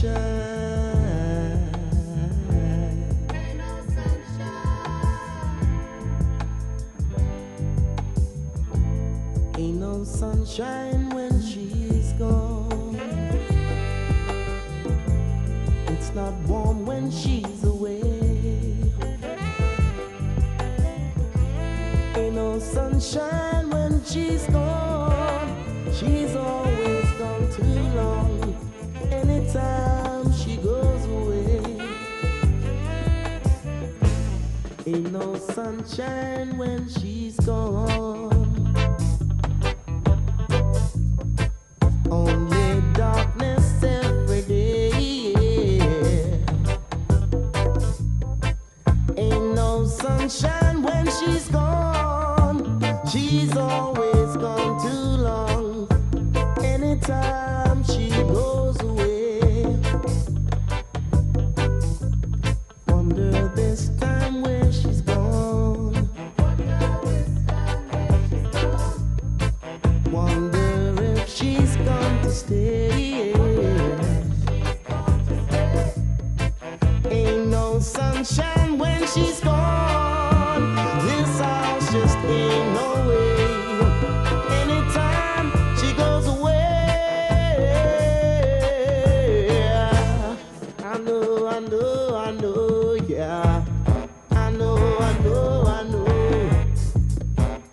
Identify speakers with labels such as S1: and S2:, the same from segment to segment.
S1: Ain't no sunshine. Ain't no sunshine when she's gone. It's not warm when she's away. Ain't no sunshine when she's gone. She's always gone too long. Anytime she goes away. Ain't no sunshine when she's gone. Only darkness every day. Ain't no sunshine when she's gone. She's always gone too long. Anytime she goes away. Wonder this time where she's gone. Wonder if she's gone to stay. Ain't no sunshine when she's gone. This house just ain't no way. Anytime she goes away. I know, I know, I know, yeah. I know, I know, I know.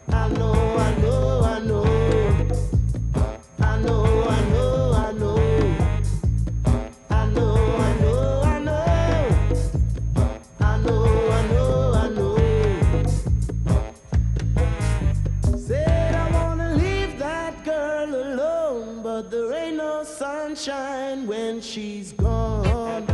S1: I know, I know, I know. I know, I know, I know. I know, I know, I know. I know, I know, I know. Said I wanna leave that girl alone, but there ain't no sunshine when she's gone.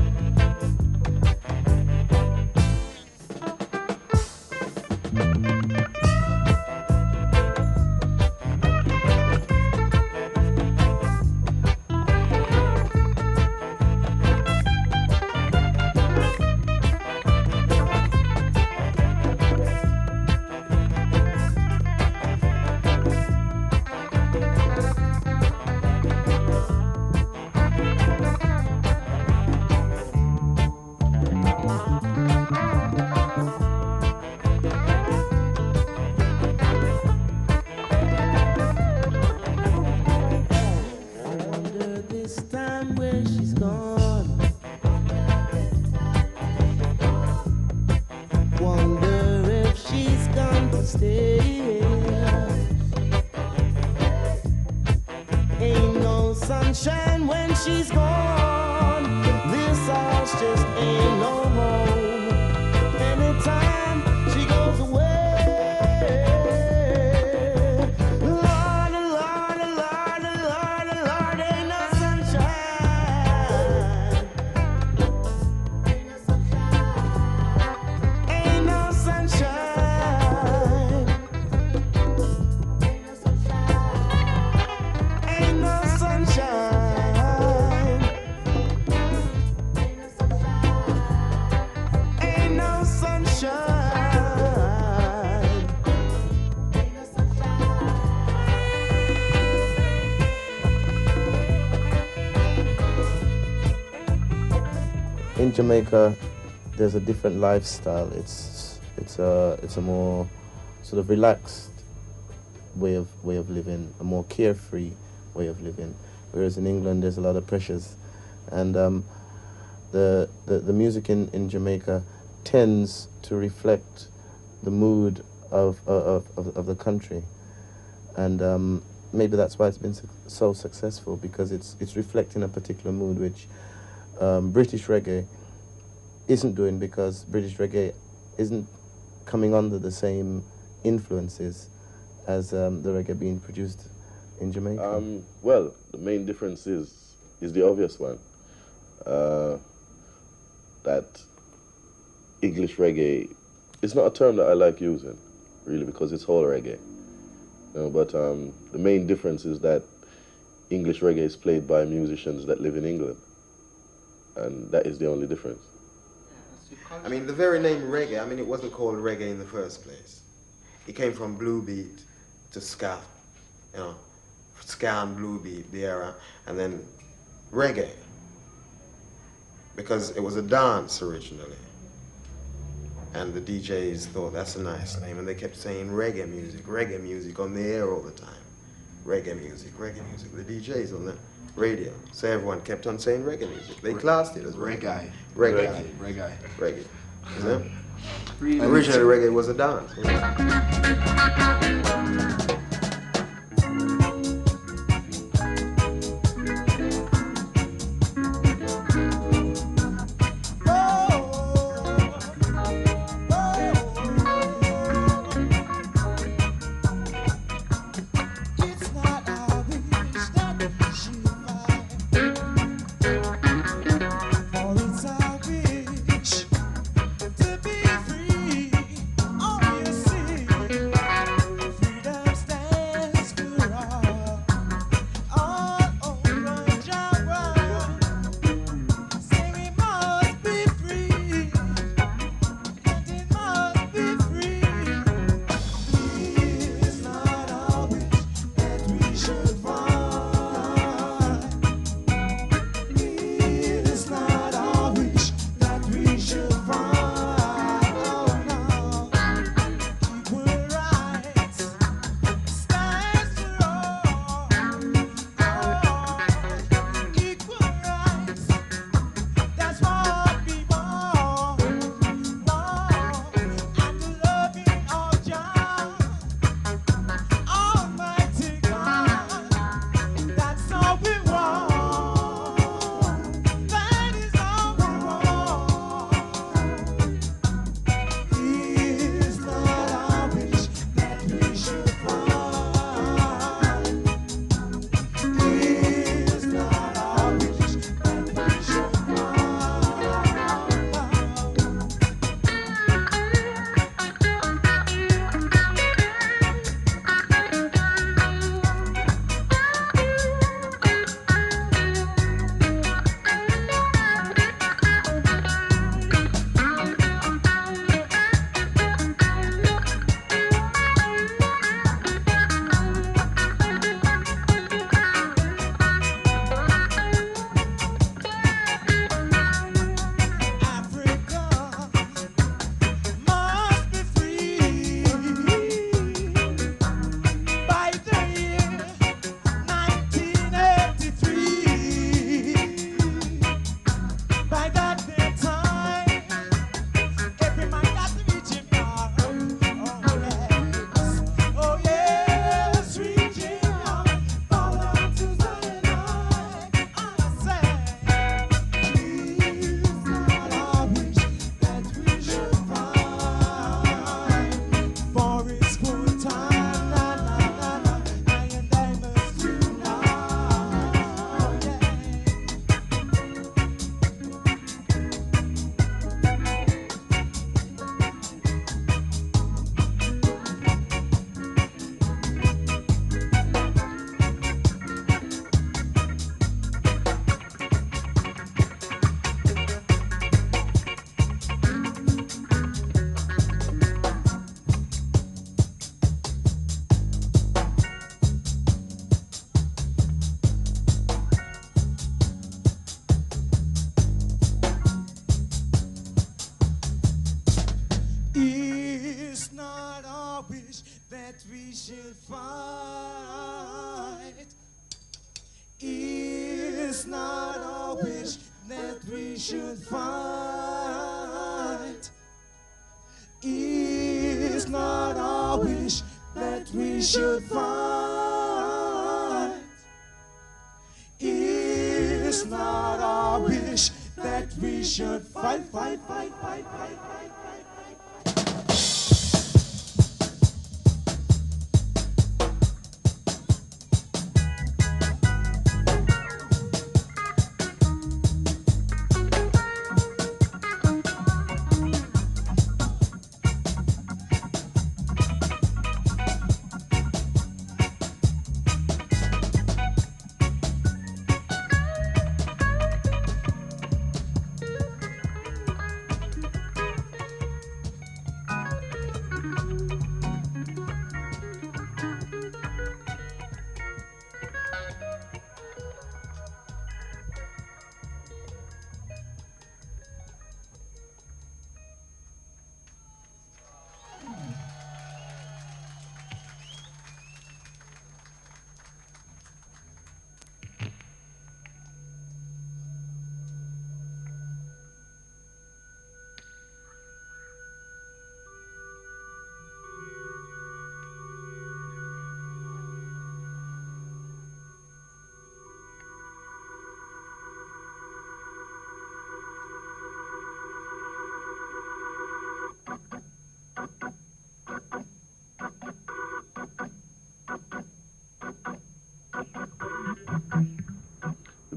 S1: Wonder this time where she's gone. Wonder if she's gone to stay. Ain't no sunshine when she's gone. This house just ain't no home. Anytime she goes away. Lord, Lord, Lord, Lord, Lord, ain't no sunshine. Ain't no sunshine. Ain't no sunshine. Ain't no sunshine. Ain't no sunshine.
S2: In Jamaica, there's a different lifestyle. It's a more sort of relaxed way of living, a more carefree way of living. Whereas in England, there's a lot of pressures, and the music in Jamaica tends to reflect the mood of the country, and maybe that's why it's been so successful, because it's reflecting a particular mood which British reggae isn't doing, because British reggae isn't coming under the same influences as the reggae being produced in Jamaica.
S3: Well, the main difference is the obvious one. That English reggae, it's not a term that I like using, really, because it's whole reggae. You know, but the main difference is that English reggae is played by musicians that live in England. And that is the only difference.
S4: I mean, the very name reggae, I mean, it wasn't called reggae in the first place. It came from blue beat to ska, you know, ska and blue beat, the era, and then reggae. because it was a dance originally. And the DJs thought that's a nice name, and they kept saying reggae music on the air all the time. Reggae music, the DJs on the radio. So everyone kept on saying reggae music. They classed it as reggae. Reggae. You know? Originally reggae was a dance.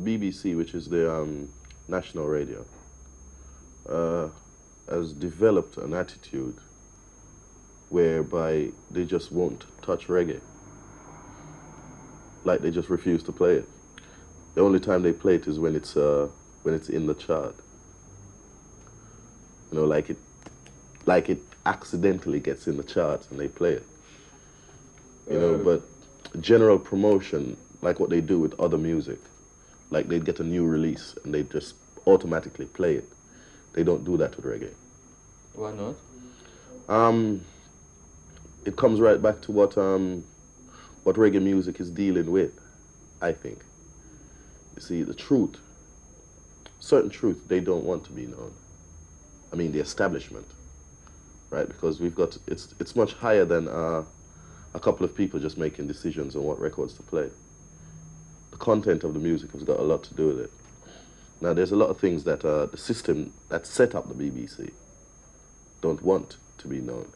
S3: BBC, which is the national radio, has developed an attitude whereby they just won't touch reggae. Like they just refuse to play it. The only time they play it is when it's in the chart. You know, like it accidentally gets in the charts and they play it. You know, but general promotion, like what they do with other music, like they'd get a new release and they just automatically play it. They don't do that with reggae.
S5: Why not?
S3: It comes right back to what reggae music is dealing with, I think. You see, the truth, certain truth, they don't want to be known. I mean, the establishment, right? Because we've got, it's much higher than a couple of people just making decisions on what records to play. The content of the music has got a lot to do with it. Now, there's a lot of things that the system that set up the BBC don't want to be known.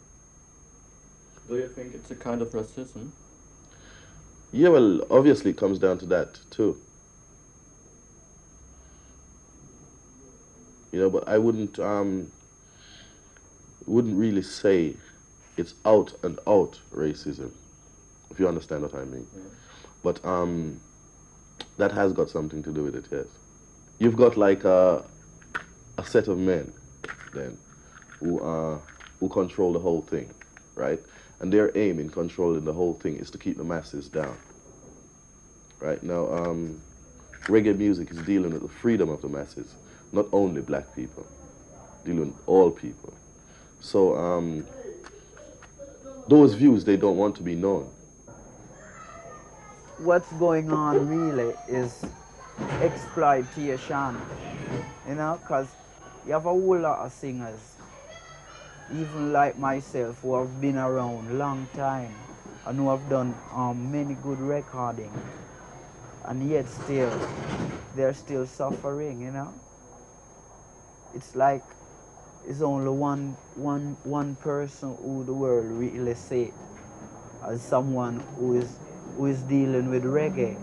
S5: Do you think it's a kind of racism?
S3: Yeah, well, obviously it comes down to that too. You know, but I wouldn't really say it's out and out racism, if you understand what I mean.
S5: Yeah.
S3: But that has got something to do with it, yes. You've got like a set of men then who control the whole thing, right? And their aim in controlling the whole thing is to keep the masses down. Right now, reggae music is dealing with the freedom of the masses, not only black people, dealing with all people. So those views, they don't want to be known.
S6: What's going on really is exploitation, you know, because you have a whole lot of singers, even like myself, who have been around a long time and who have done many good recording, and yet still, they're still suffering, you know. It's like it's only one person who the world really see as someone who is dealing with reggae.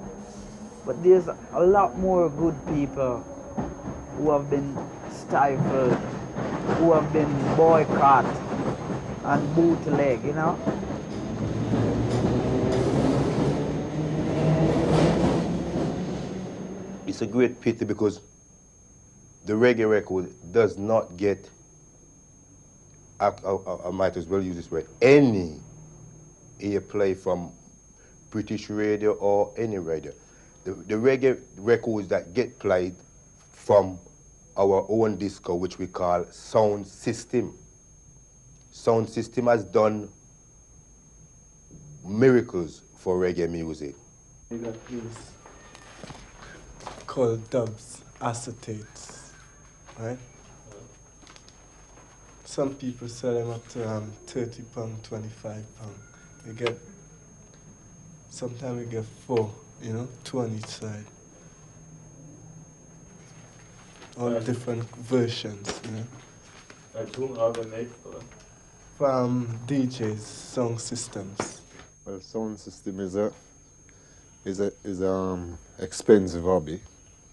S6: But there's a lot more good people who have been stifled, who have been boycotted and bootleg, you know.
S7: It's a great pity because the reggae record does not get, I might as well use this word, any airplay from British radio or any radio. The reggae records that get played from our own disco, which we call Sound System. Sound System has done miracles for reggae music.
S8: We got these called dubs, acetates, right? Some people sell them up to £30, £25. We get, sometimes we get 4, you know, 2 on each side. All different versions, you know.
S5: Like whom are they made for?
S8: From DJs, sound systems.
S9: Well, sound system is a expensive hobby.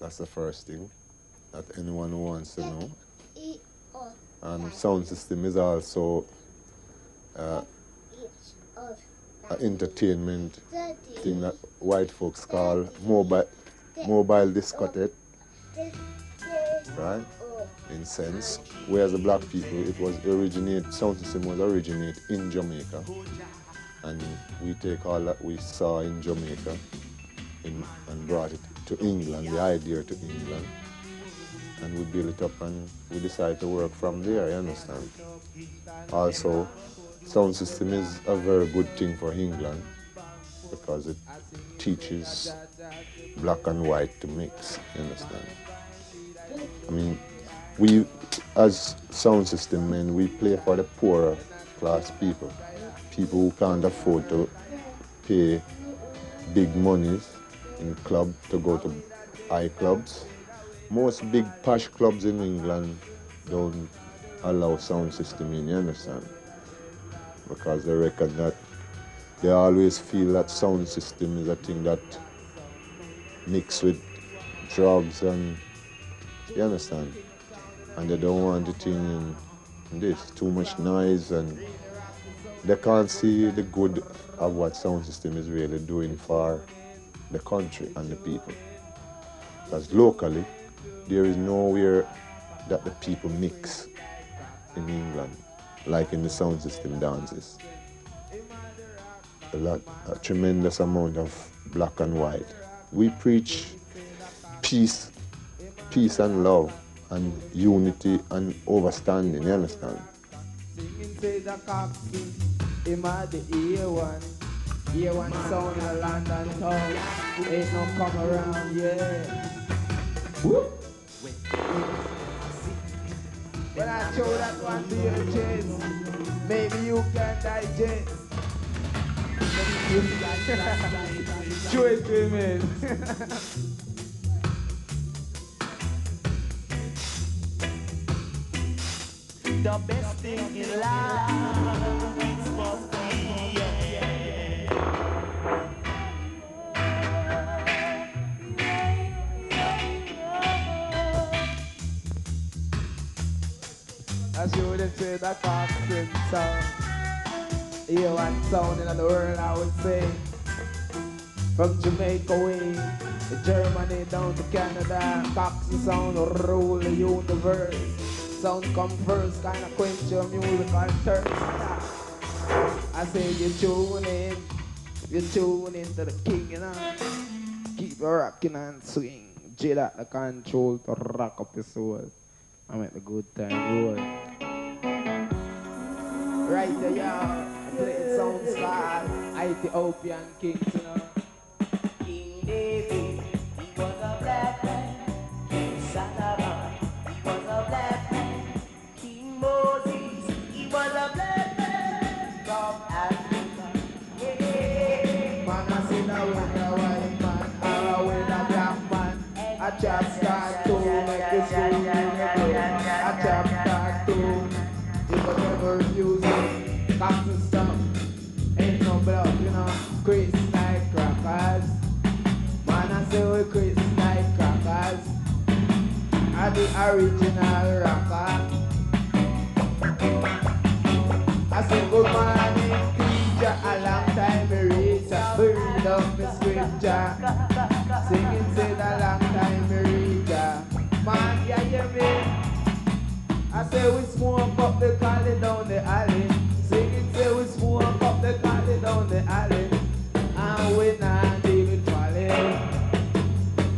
S9: That's the first thing that anyone who wants to know. And sound system is also an entertainment thing that white folks call mobile discotheque, right? In sense, whereas the black people, sound system was originated in Jamaica, and we take all that we saw in Jamaica and brought it to England, the idea to England, and we built it up and we decided to work from there, you understand? Also, sound system is a very good thing for England because it teaches black and white to mix, you understand? I mean, we, as sound system men, we play for the poorer class people who can't afford to pay big monies in club to go to high clubs. Most big posh clubs in England don't allow sound system in, you understand? Because they reckon that they always feel that sound system is a thing that mix with drugs and, you understand? And they don't want the thing in this, too much noise, and they can't see the good of what sound system is really doing for the country and the people. Because locally, there is nowhere that the people mix in England, like in the sound system dances. A tremendous amount of black and white. We preach peace and love and unity and overstanding, you understand?
S1: Singing say the coxswain, him had the A1 sound in London town. Ain't no come around, yeah. Whoop. When I show that one to your chest, maybe you can digest. Show it to me. The best thing in life is must be, yeah. As you would say, the coxswain sound. Hear one sound in the world, I would say. From Jamaica way, to Germany down to Canada, coxswain sound rule the universe. Sound come first, kinda quench your musical thirst. I say you tune in to the king, you know. Keep rocking and swing. J at the control to rock up your soul. I make the good time roll. Right there, y'all. Play sounds called Ethiopian Kings, you know. King David, he was a black man. King Solomon, he was a black man. King Moses, he was a black man from Africa. Yeah. Man, I see now with a white man, or with a black man. I just start to make it so I just start to. If I never refuse it, cops and stuff. Ain't no blood, you know. Chris like crackers. Man, I say we Chris like crackers. I the original rocker. I say good morning, teacher. A long time me reach. We read up me scripture. Singing said a long time me read. Man, yeah, you me. I say we smoke up the collie down the alley. Singing say we smoke up the collie down the alley. And we not David Folly.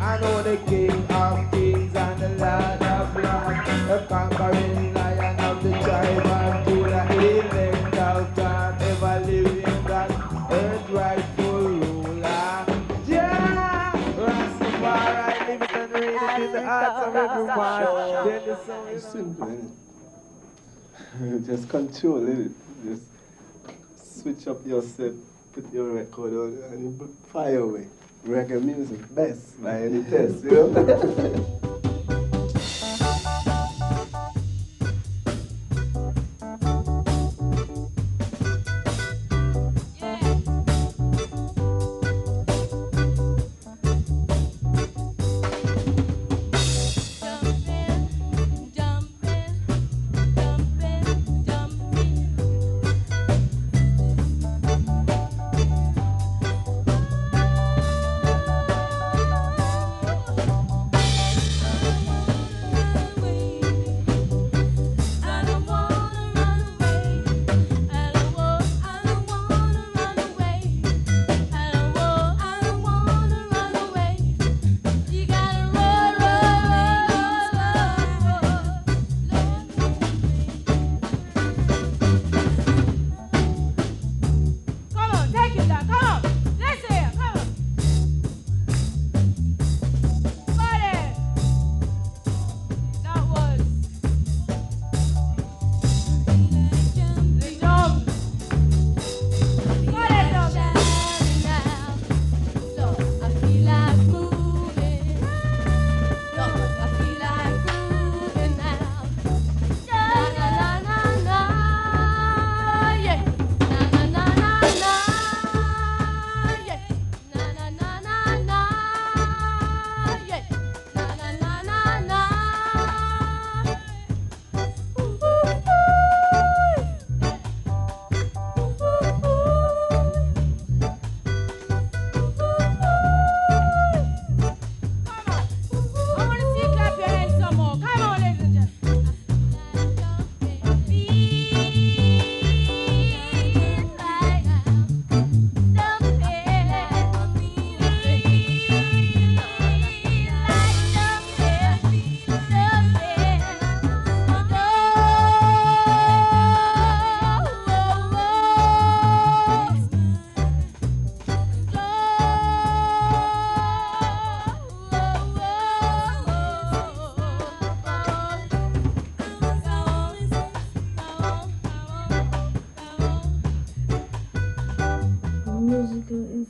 S1: I know the king of kings and the lord of lords, the conquering lion of the tribe of Judah, elect of God, ever living God, earth rightful ruler. Yeah! Rastafari, live it and reign it in the hearts of every man. Then the song is
S8: Simple, innit? Just control it. Just switch up your set, put your record on, and you fire away. Reggae music, best by any test, you know?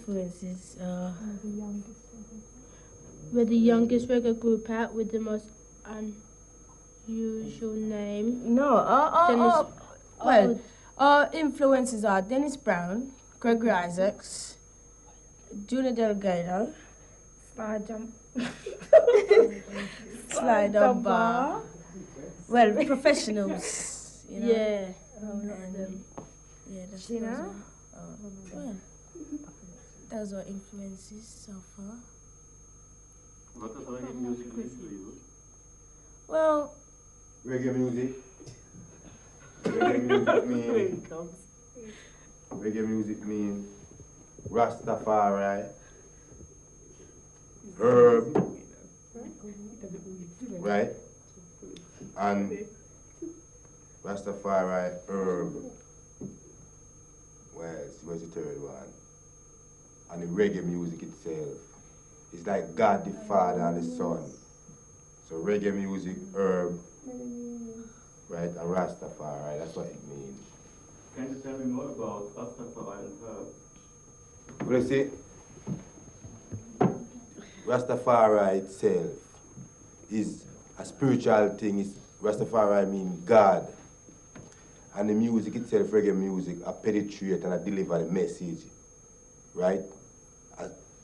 S10: influences. We're the youngest reggae group out with the most unusual name.
S11: No, well, our influences are Dennis Brown, Gregory Isaacs, Junior Delgado, Slide on Bar. Well, professionals, you know.
S10: Yeah.
S11: Yeah, that's well, those are influences so far.
S5: What does reggae music mean to you?
S11: Well,
S7: Reggae music. Reggae music mean Rastafari, herb, right? And Rastafari, herb. Where's the third one? And the reggae music itself. It's like God the Father and the Son. So reggae music, herb, right, and Rastafari, that's what it means.
S5: Can you tell me more about Rastafari and herb?
S7: Well, you see, Rastafari itself is a spiritual thing. Rastafari means God. And the music itself, reggae music, I penetrate and I deliver the message, right?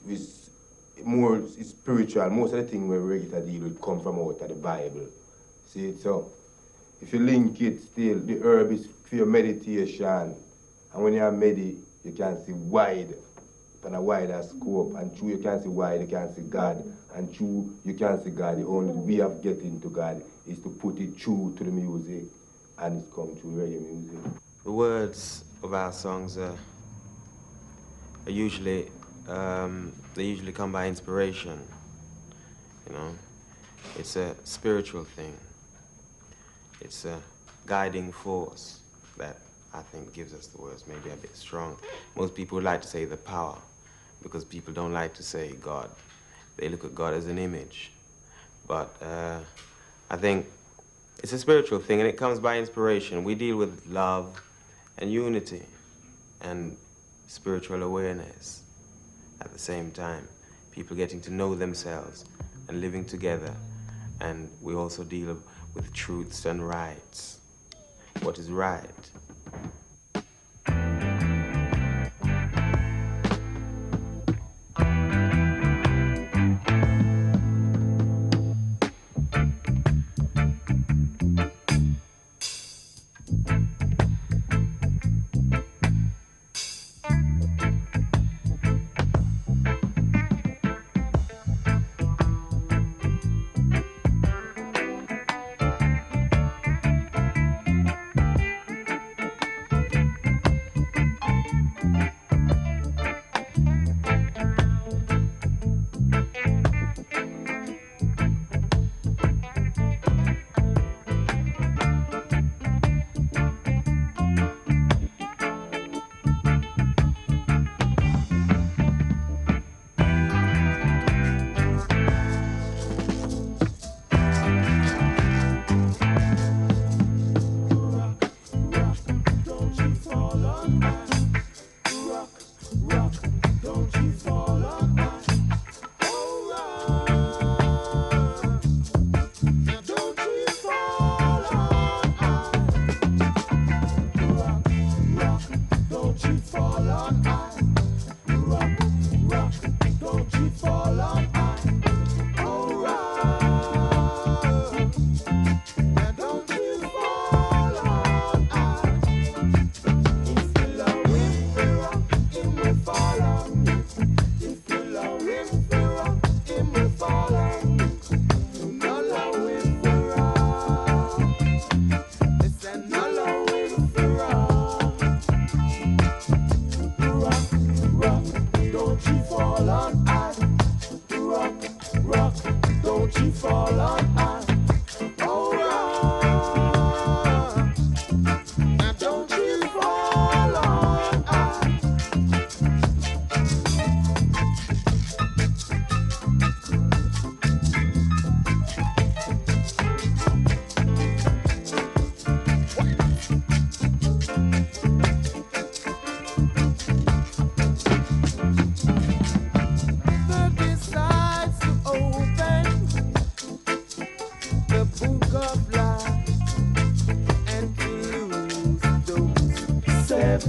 S7: It's spiritual. Most of the things where reggae deal with come from out of the Bible. See it? So, if you link it still, the herb is for your meditation. And when you are you can see wide, on a wider scope. And true, you can see wide, you can see God. And true, you can see God. The only way of getting to God is to put it true to the music. And it's come through reggae music.
S4: The words of our songs are usually, they usually come by inspiration, you know. It's a spiritual thing. It's a guiding force that I think gives us the words, maybe a bit strong. Most people would like to say the power, because people don't like to say God. They look at God as an image. But I think it's a spiritual thing, and it comes by inspiration. We deal with love and unity and spiritual awareness at the same time. People getting to know themselves and living together. And we also deal with truths and rights. What is right?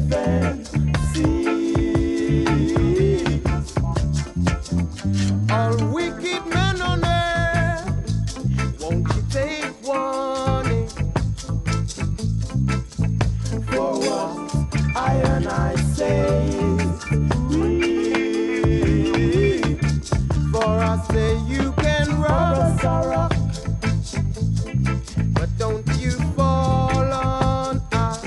S1: heaven sees. All wicked men on earth, won't you take warning? For what I and I say, for I say you can rock, but don't you fall on I.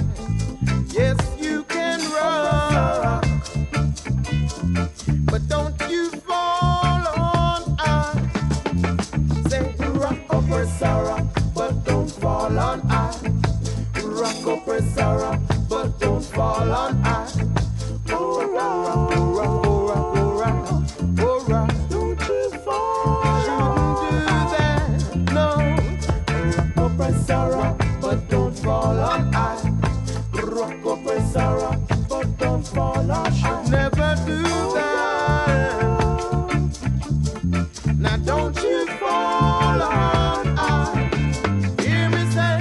S1: Yes, you can rock, but don't you fall on I. Say rock up Sarah, but don't fall on I. Rock up Sarah, but don't fall on I. Oh rock, oh rock, oh rock, oh rock, oh rock. Don't you fall. Shouldn't do that, no. Rock up Sarah, but don't fall on I. Rock up Sarah, but don't fall on I. Should never do that. Now don't you fall on I. Hear me say,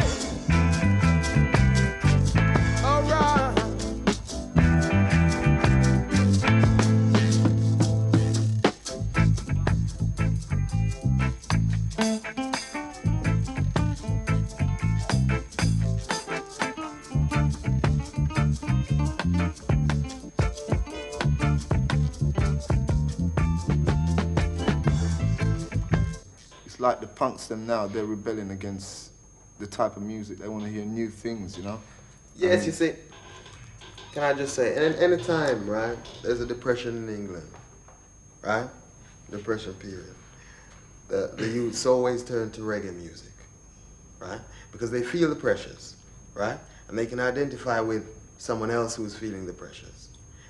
S1: alright.
S9: It's like the punks them now, they're rebelling against the type of music. They want to hear new things, you know?
S4: Yes, you see, can I just say, any time, right, there's a depression in England, right? Depression period. The youths always turn to reggae music, right? Because they feel the pressures, right? And they can identify with someone else who's feeling the pressures.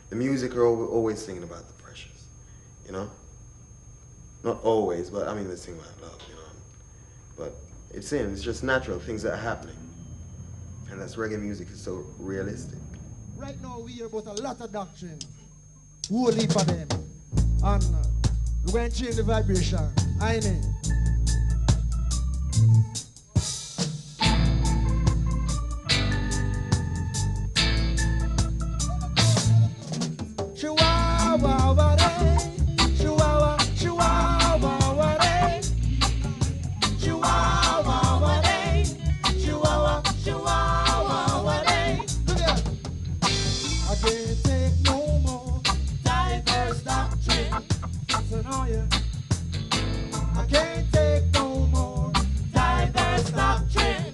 S4: The music are always singing about the pressures, you know? Not always, but I mean they sing about love, you know? But it's just natural, things that are happening. And that's reggae music is so realistic.
S12: Right now we hear about a lot of doctrine. Whole heap of them. And we're going to change the vibration. I know. Chihuahua, Chihuahua, Chihuahua, Chihuahua, Chihuahua, Chihuahua. Look at that. I can't take no more diverse doctrine. Listen, oh yeah. I can't take no more diverse doctrine.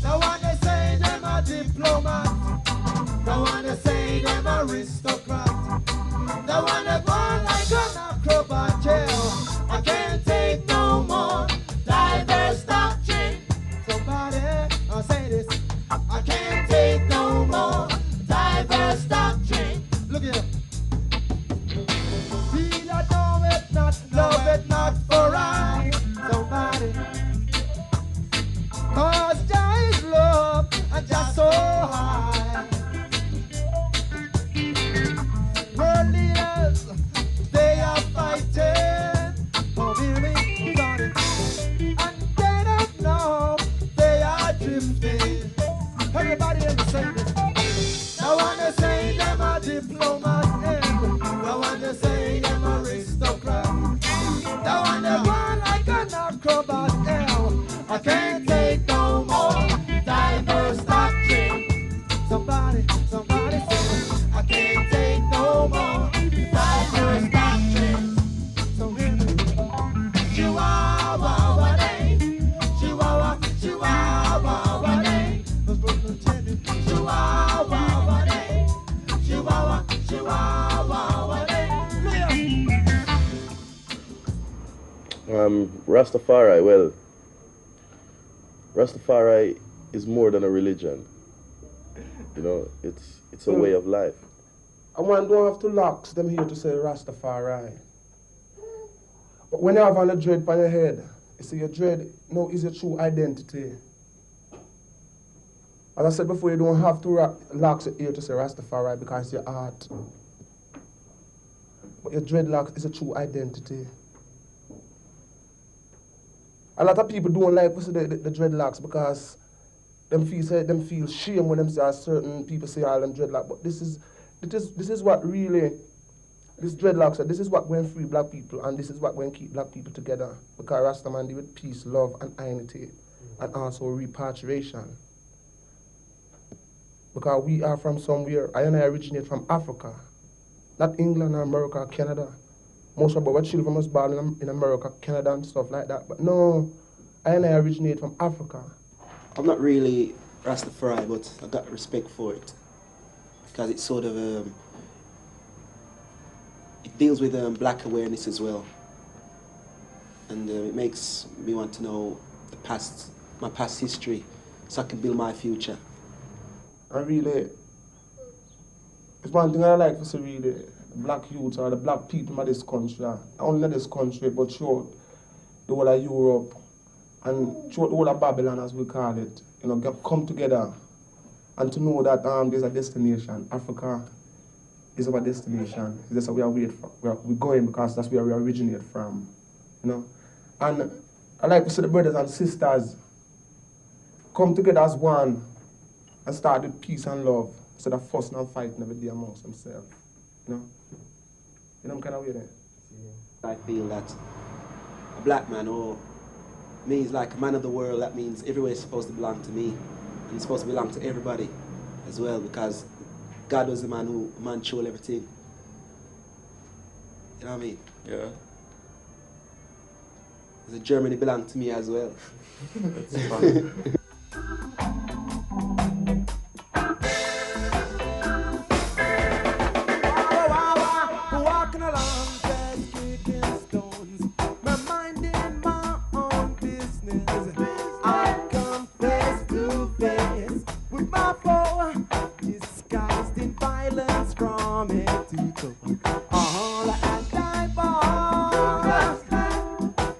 S12: The one they say them a diplomat. The one they say them aristocrat. The one that born like an acrobat jail. I can't take no more diverse doctrine. Somebody, I'll say this. I can't take no more diverse doctrine. Look here. We that know it not, love it not for right. Somebody. Cause Jah is love and Jah so high. World leaders, they are fighting. Oh, hear me, Johnny. And they don't know they are drifting. Everybody in the same this. The one they say them a diplomat, the one they say them aristocrat, the one they run like an acrobat. I can't take no more diverse doctrine. Somebody say I can't take no more diverse doctrine. So hear me. Chihuahua, Chihuahua, Chihuahua, Chihuahua, Chihuahua, Chihuahua.
S3: Rastafari, well, Rastafari is more than a religion. You know, it's a way of life.
S8: And one don't have to locks them here to say Rastafari. But when you have on a dread on your head, you see your dread now is your true identity. As I said before, you don't have to locks your ear to say Rastafari because it's your art. But your dreadlocks is a true identity. A lot of people don't like the dreadlocks because
S13: them feel shame when them say certain people say all them dreadlock. But this is what really, this dreadlocks, this is what going free black people, and this is what going keep black people together. Because Rastaman deal with peace, love, and unity, and also repatriation. Because we are from somewhere. I originate from Africa, not England or America or Canada. Most of our children was born in America, Canada, and stuff like that. But no, I originate from Africa.
S14: I'm not really Rastafari, but I got respect for it because it's sort of it deals with black awareness as well, and it makes me want to know the past, my past history, so I can build my future.
S13: And really, it's one thing I like to see really, the black youth or the black people in this country, not only in this country, but throughout the whole of Europe and throughout the whole of Babylon, as we call it, you know, come together and to know that there's a destination. Africa is our destination. It's just where we're going because that's where we originate from, you know. And I like to see the brothers and sisters come together as one and start with peace and love instead of fussing and fighting every day amongst themselves, you know. You know what kind of way there?
S14: I feel that a black man, or me, is like a man of the world. That means everywhere is supposed to belong to me, and it's supposed to belong to everybody as well, because God was the man who controlled everything. You know what I mean?
S5: Yeah.
S14: The Germany belonged to me as well.
S5: That's fun.
S12: Walking along, just kicking stones. My mind in my own business. I come face to face with my foe, disguised in violence from head to toe. All I die for,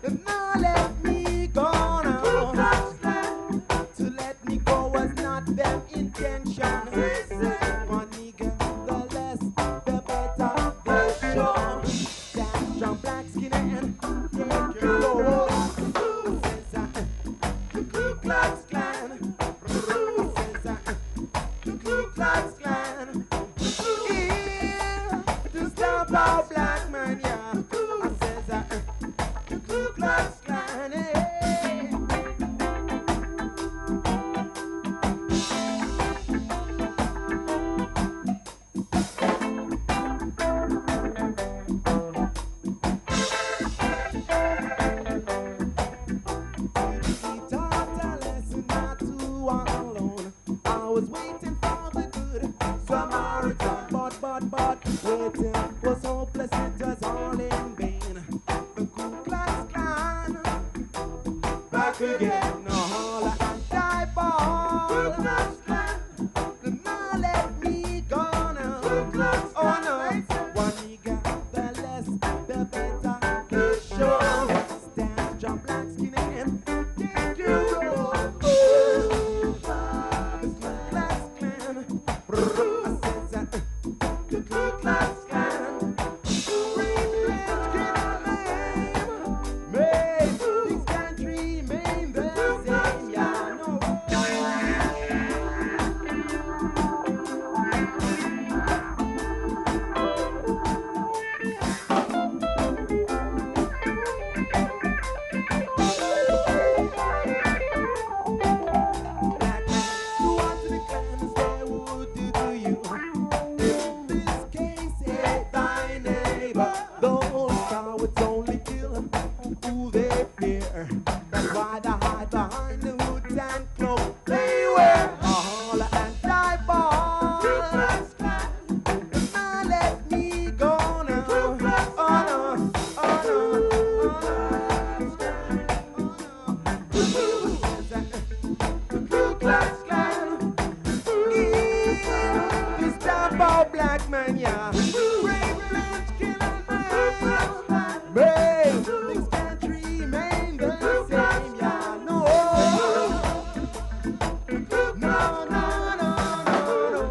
S12: and now let me go now. To let me go was not their intention. One nigga, the less, the better. Stand strong, black skin and take your load. The Ku Klux Klan. The Ku Klux Klan. Here to stop our black man, yeah. I says the Ku Klux Klan. Hey. Waiting was hopeless, it was all in vain. The Ku Klux Klan, back again, all I die for. Ku Klux Klan, now let me go now. Ku Klux Klan, oh no, one nigga, the less, the better, the show. Stand strong, black skin and take your road. The Ku Klux Klan, the Ku Klux Klan, made this country remain the same. Yeah, no. Black man, you want to be cleansed, they would do to you. This case, hey, thy neighbor. Those cowards only kill who they fear. That's why they hide behind the hoods and cloaks they wear. All and die for. Now let me go now. Oh no, oh no, oh no. The Ku Klux Klan. To stop our black man, yeah. Rape, lynch, kill, and murder. Make this country remain the same, yeah. No, no, no, no, no, no.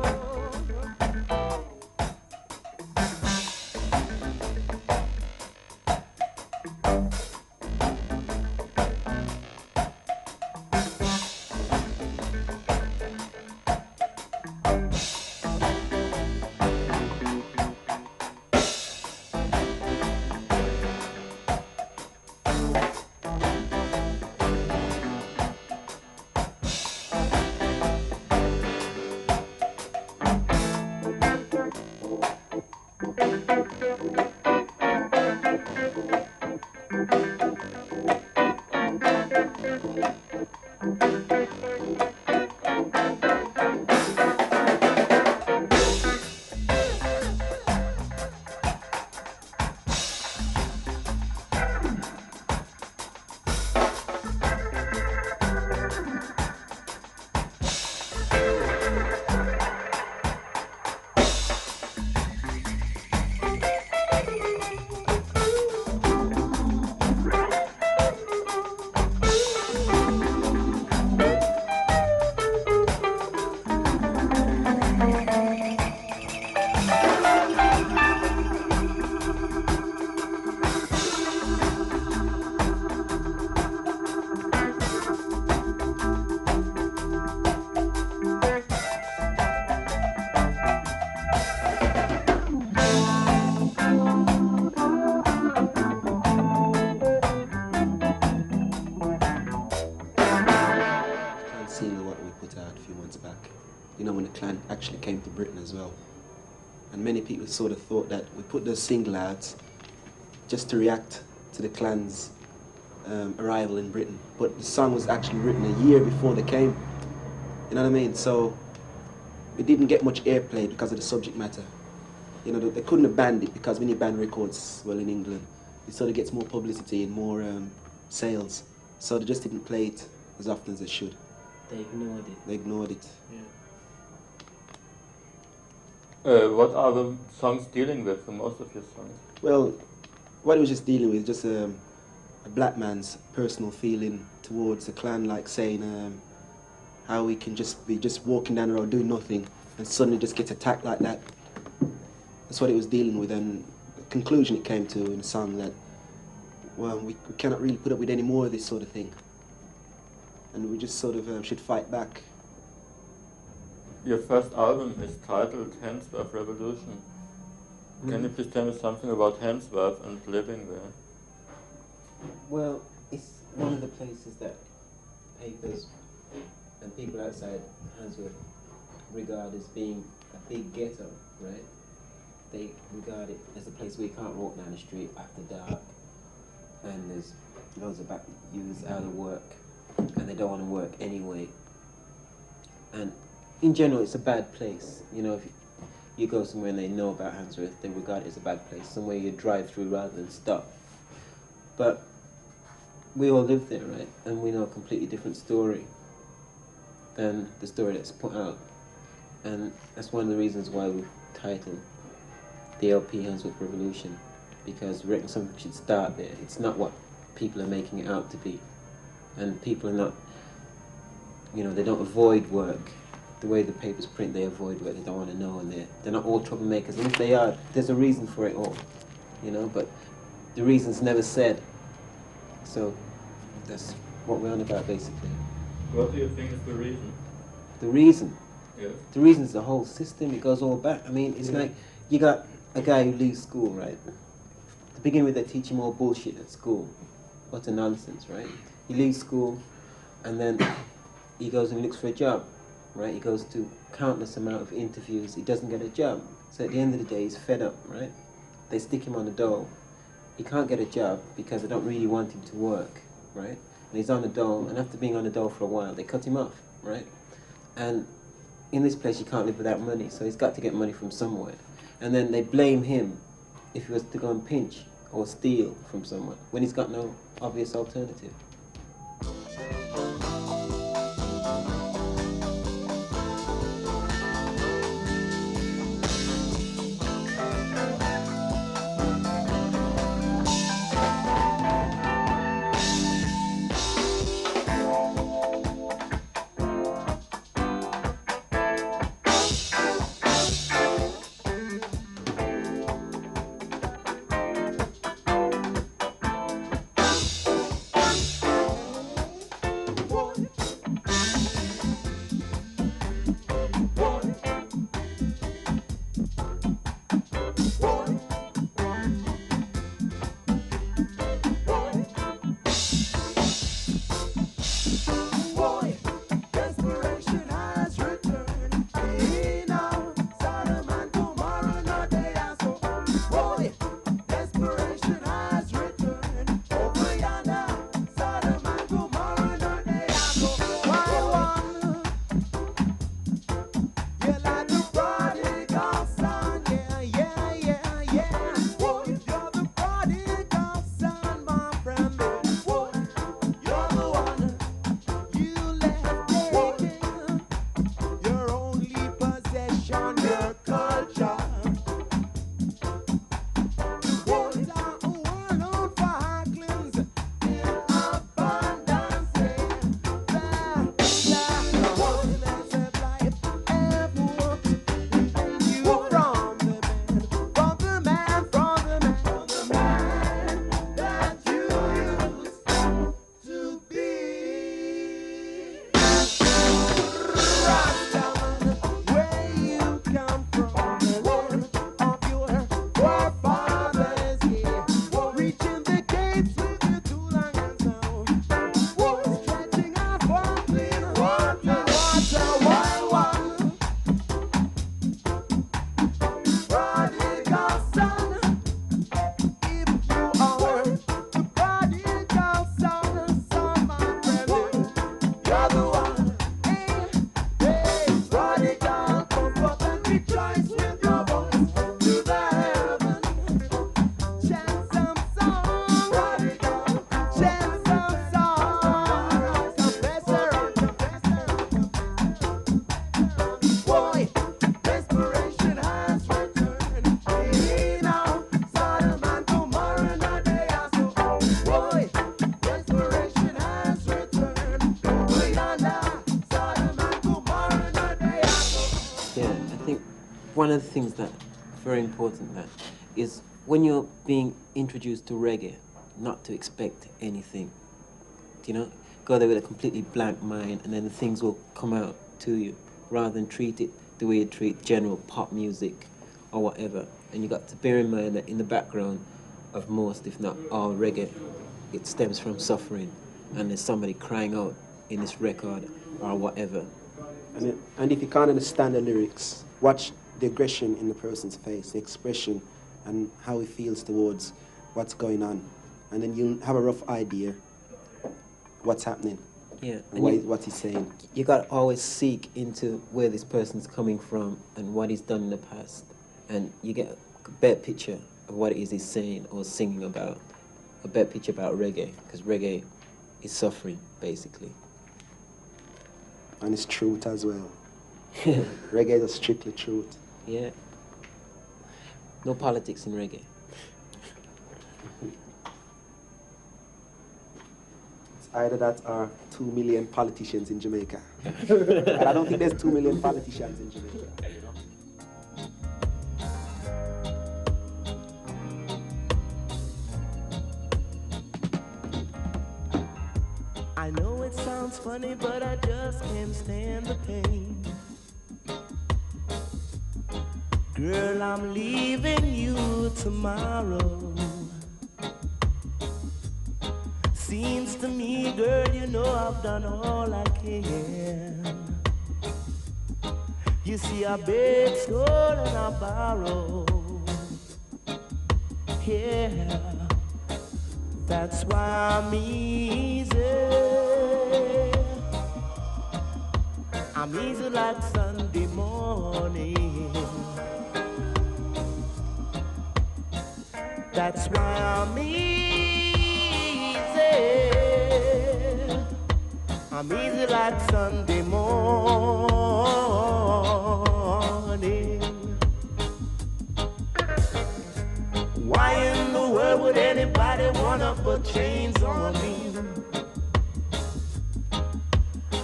S14: came to Britain as well. And many people sort of thought that we put those single out just to react to the Clan's arrival in Britain. But the song was actually written a year before they came. You know what I mean? So it didn't get much airplay because of the subject matter. You know, they couldn't have banned it because when you ban records, well, in England, it sort of gets more publicity and more sales. So they just didn't play it as often as they should.
S15: They ignored it.
S14: They ignored it.
S5: Yeah. What are the songs dealing with, the most of your songs?
S14: Well, what it was just dealing with, just a black man's personal feeling towards the Clan, like saying how we can just be walking down the road doing nothing and suddenly just get attacked like that. That's what it was dealing with, and the conclusion it came to in the song that, well, we cannot really put up with any more of this sort of thing. And we just sort of should fight back.
S5: Your first album is titled Handsworth Revolution. Can you please tell me something about Handsworth and living there?
S15: Well, it's one of the places that papers and people outside Handsworth regard as being a big ghetto, right? They regard it as a place where you can't walk down the street after dark, and there's loads of youths out of work, and they don't want to work anyway. And in general, it's a bad place. You know, if you go somewhere and they know about Handsworth, they regard it as a bad place, somewhere you drive through rather than stop. But we all live there, right? And we know a completely different story than the story that's put out. And that's one of the reasons why we've titled the LP Handsworth Revolution, because we reckon something should start there. It's not what people are making it out to be. And people are not, you know, they don't avoid work. The way the papers print, they avoid work, they don't want to know, and they're not all troublemakers. And if they are, there's a reason for it all, you know, but the reason's never said. So that's what we're on about, basically.
S5: What do you think is the reason?
S15: The reason?
S5: Yes.
S15: The reason is the whole system. It goes all back. I mean, it's like you got a guy who leaves school, right? To begin with, they teach him all bullshit at school. What a nonsense, right? He leaves school, and then he goes and looks for a job, right? He goes to countless amount of interviews. He doesn't get a job. So at the end of the day, he's fed up, right? They stick him on the dole. He can't get a job because they don't really want him to work, right? And he's on the dole, and after being on the dole for a while, they cut him off, right? And in this place, you can't live without money, so he's got to get money from somewhere. And then they blame him if he was to go and pinch or steal from someone when he's got no obvious alternative.
S12: rejoice with your voice to the heaven. Chant some song, chant some song. Confessor, boy, desperation has returned. Hey, now, Sodom and Gomorrah, now they are so. Boy, desperation has returned. Over yonder, Sodom and Gomorrah, now they are so.
S15: Yeah, I think one of the things that very important that is when you're being introduced to reggae, not to expect anything. You know, go there with a completely blank mind, and then the things will come out to you, rather than treat it the way you treat general pop music or whatever. And you got to bear in mind that in the background of most, if not all reggae, it stems from suffering, and there's somebody crying out in this record or whatever.
S14: And if you can't understand the lyrics, watch the aggression in the person's face, the expression, and how he feels towards what's going on. And then you'll have a rough idea what's happening.
S15: Yeah.
S14: And what he's saying.
S15: You got to always seek into where this person's coming from and what he's done in the past. And you get a better picture of what it is he's saying or singing about. A better picture about reggae, because reggae is suffering, basically.
S14: And it's truth as well. Reggae is strictly truth.
S15: Yeah. No politics in reggae.
S14: It's either that or 2 million politicians in Jamaica. And I don't think there's 2 million politicians in Jamaica. You know?
S1: I know it sounds funny, but I just can't stand the pain. Girl, I'm leaving you tomorrow. Seems to me, girl, you know I've done all I can. You see, I beg, stole, and I borrow. Yeah, that's why I'm easy. I'm easy like Sunday morning. That's why I'm easy. I'm easy like Sunday morning. Why in the world would anybody wanna put chains on me?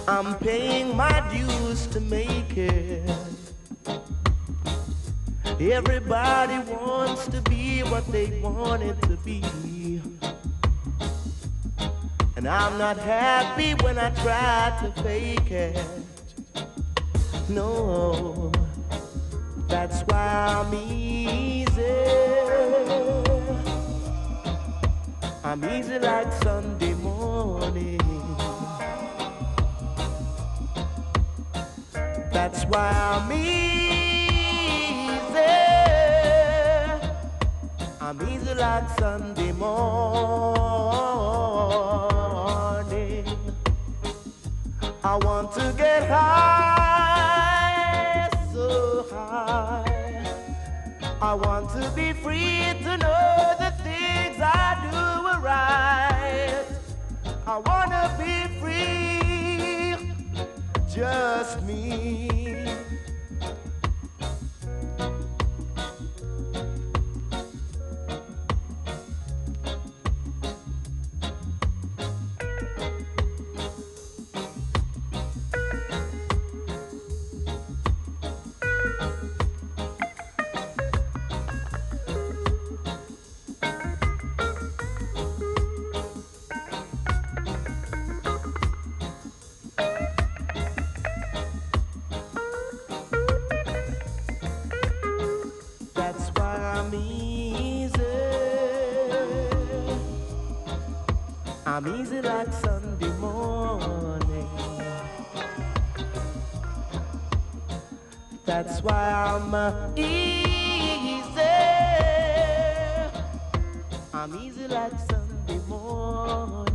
S1: I'm paying my dues to make it. Everybody wants to be what they want it to be. And I'm not happy when I try to fake it. No, that's why I'm easy. I'm easy like Sunday morning. That's why I'm easy. I'm easy like Sunday morning. I want to get high, so high. I want to be free to know the things I do are right. I want to be free, just me. I'm easy like Sunday morning. That's why I'm easy. I'm easy like Sunday morning.